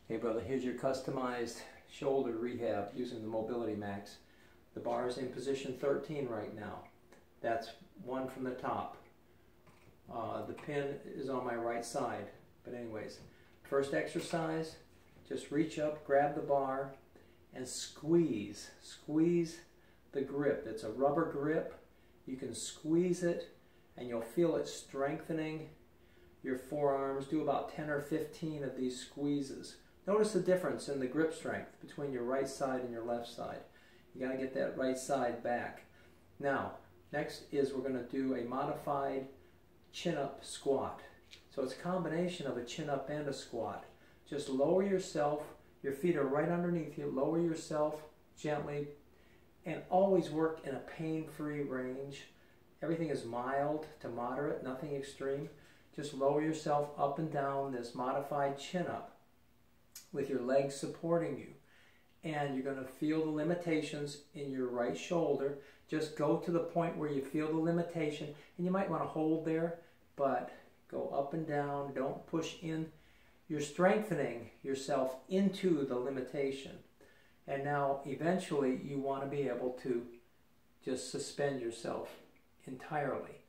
Hey brother, here's your customized shoulder rehab using the Mobility Max. The bar is in position 13 right now. That's one from the top. The pin is on my right side. But anyways, first exercise, just reach up, grab the bar, and squeeze. Squeeze the grip. It's a rubber grip. You can squeeze it and you'll feel it strengthening your forearms. Do about 10 or 15 of these squeezes. Notice the difference in the grip strength between your right side and your left side. You got to get that right side back. Now, next is we're going to do a modified chin-up squat. So it's a combination of a chin-up and a squat. Just lower yourself. Your feet are right underneath you. Lower yourself gently and always work in a pain-free range. Everything is mild to moderate, nothing extreme. Just lower yourself up and down this modified chin-up with your legs supporting you. And you're going to feel the limitations in your right shoulder. Just go to the point where you feel the limitation, and you might want to hold there, but go up and down. Don't push in. You're strengthening yourself into the limitation. And now eventually you want to be able to just suspend yourself entirely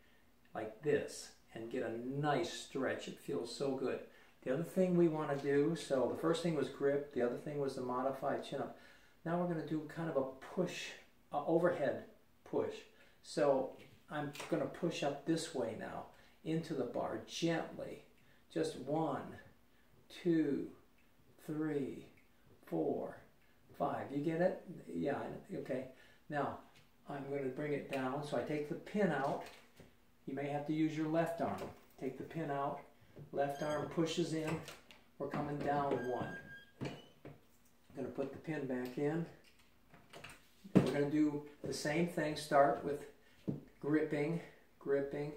like this and get a nice stretch. It feels so good. The other thing we want to do, so the first thing was grip, the other thing was the modified chin-up. Now we're going to do kind of a push, overhead push. So I'm going to push up this way now into the bar gently. Just 1, 2, 3, 4, 5. You get it? Yeah, okay. Now I'm going to bring it down. So I take the pin out. You may have to use your left arm. Take the pin out. Left arm pushes in. We're coming down 1. I'm going to put the pin back in. We're going to do the same thing. Start with gripping, gripping,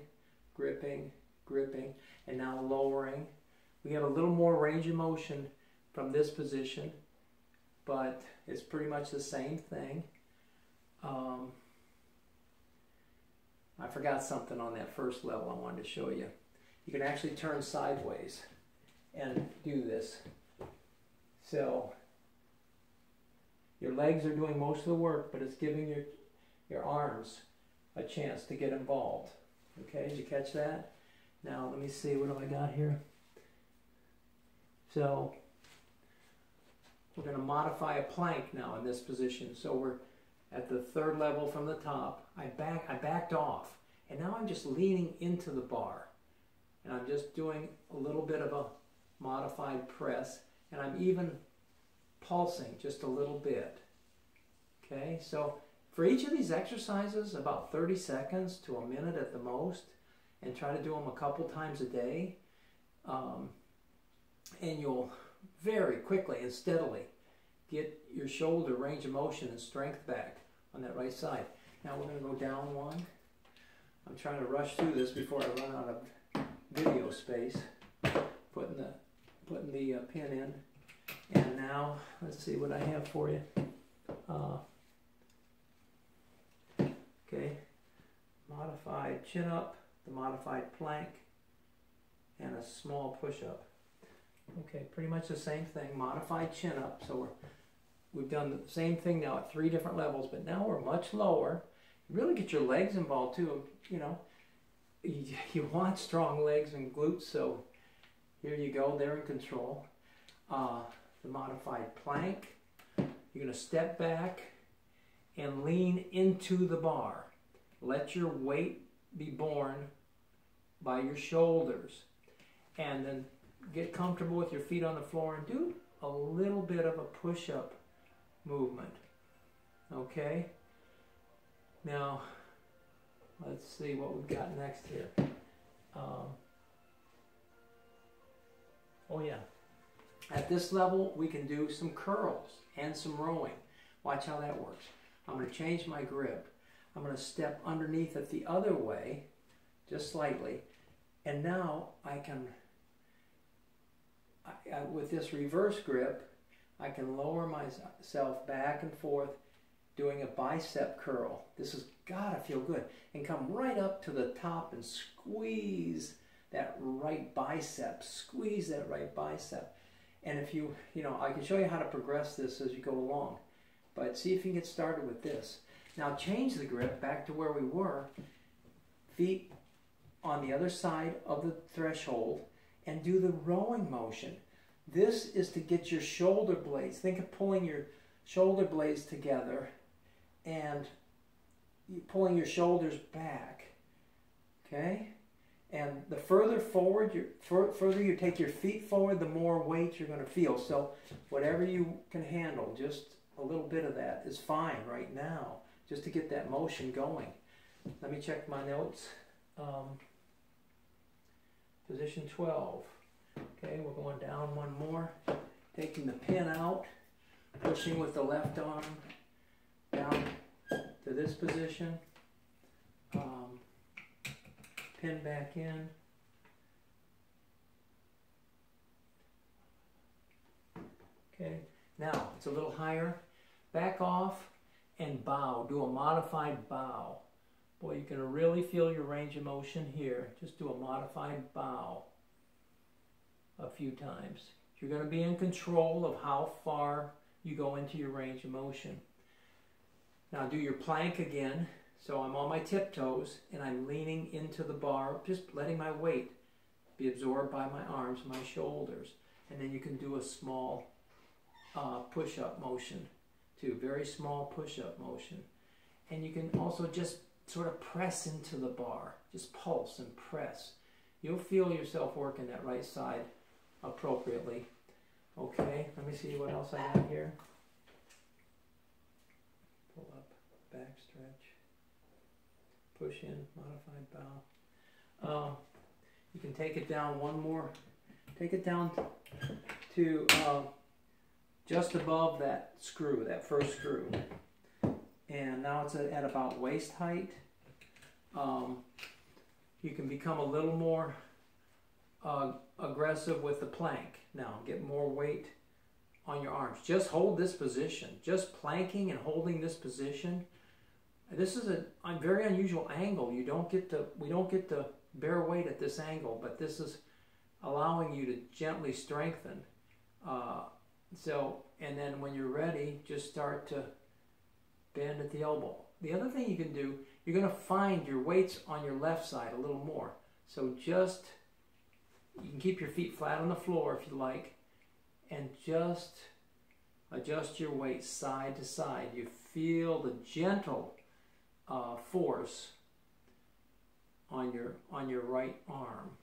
gripping, gripping, and now lowering. We have a little more range of motion from this position, but it's pretty much the same thing. I forgot something on that first level I wanted to show you. You can actually turn sideways and do this. So your legs are doing most of the work, but it's giving your arms a chance to get involved. Okay, did you catch that? Now let me see, what do I got here? So we're going to modify a plank now in this position. So we're at the third level from the top. I backed off, and now I'm just leaning into the bar. And I'm just doing a little bit of a modified press, and I'm even pulsing just a little bit. Okay, so for each of these exercises, about 30 seconds to a minute at the most, and try to do them a couple times a day, and you'll very quickly and steadily get your shoulder range of motion and strength back on that right side. Now we're going to go down 1. I'm trying to rush through this before I run out of video space. Putting the pin in, and now let's see what I have for you. Okay, modified chin up, the modified plank, and a small push up. Okay, pretty much the same thing. Modified chin up. So we've done the same thing now at 3 different levels, but now we're much lower. You really get your legs involved too. You know, you want strong legs and glutes, so here you go, they're in control. The modified plank, you're going to step back and lean into the bar. Let your weight be borne by your shoulders, and then get comfortable with your feet on the floor and do a little bit of a push-up movement. Okay? Now, let's see what we've got next here. Oh yeah. At this level, we can do some curls and some rowing. Watch how that works. I'm going to change my grip. I'm going to step underneath it the other way, just slightly. And now I can, with this reverse grip, I can lower myself back and forth doing a bicep curl. This has got to feel good. And come right up to the top and squeeze that right bicep. Squeeze that right bicep. And if you know, I can show you how to progress this as you go along. But see if you can get started with this. Now change the grip back to where we were. Feet on the other side of the threshold and do the rowing motion. This is to get your shoulder blades. Think of pulling your shoulder blades together and pulling your shoulders back. Okay? And the further forward, further you take your feet forward, the more weight you're going to feel. So whatever you can handle, just a little bit of that is fine right now, just to get that motion going. Let me check my notes. Position 12. Okay, we're going down one more. Taking the pin out, pushing with the left arm down to this position. Pin back in. Okay, now it's a little higher. Back off and bow. Do a modified bow. Boy, you can really feel your range of motion here. Just do a modified bow a few times. You're going to be in control of how far you go into your range of motion. Now do your plank again. So I'm on my tiptoes and I'm leaning into the bar, just letting my weight be absorbed by my arms, my shoulders. And then you can do a small push-up motion too, very small push-up motion. And you can also just sort of press into the bar, just pulse and press. You'll feel yourself working that right side appropriately. Okay, let me see what else I got here. Pull up, back stretch. Push in, modified bow. You can take it down one more. Take it down to just above that screw, that first screw. And now it's at about waist height. You can become a little more aggressive with the plank. Now get more weight on your arms. Just hold this position. Just planking and holding this position. This is a very unusual angle. We don't get to bear weight at this angle, but this is allowing you to gently strengthen. And then when you're ready, just start to bend at the elbow. The other thing you can do, you're going to find your weights on your left side a little more. So just, you can keep your feet flat on the floor if you like, and just adjust your weight side to side. You feel the gentle force on your right arm.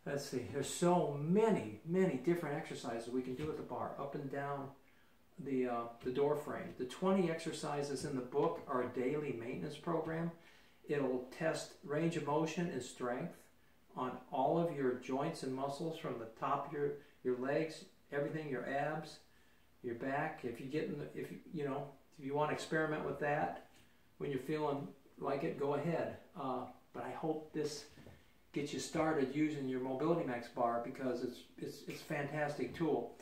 Let's see, there's so many different exercises we can do with the bar, up and down the door frame. The 20 exercises in the book are a daily maintenance program. It'll test range of motion and strength on all of your joints and muscles, from the top of your legs, everything, your abs, your back. If you want to experiment with that when you're feeling like it, go ahead. But I hope this gets you started using your Mobility Max bar, because it's a fantastic tool.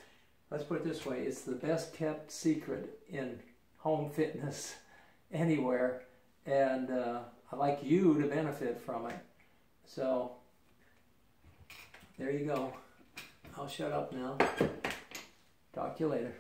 Let's put it this way, it's the best kept secret in home fitness anywhere, and I'd like you to benefit from it. So there you go. I'll shut up now. Talk to you later.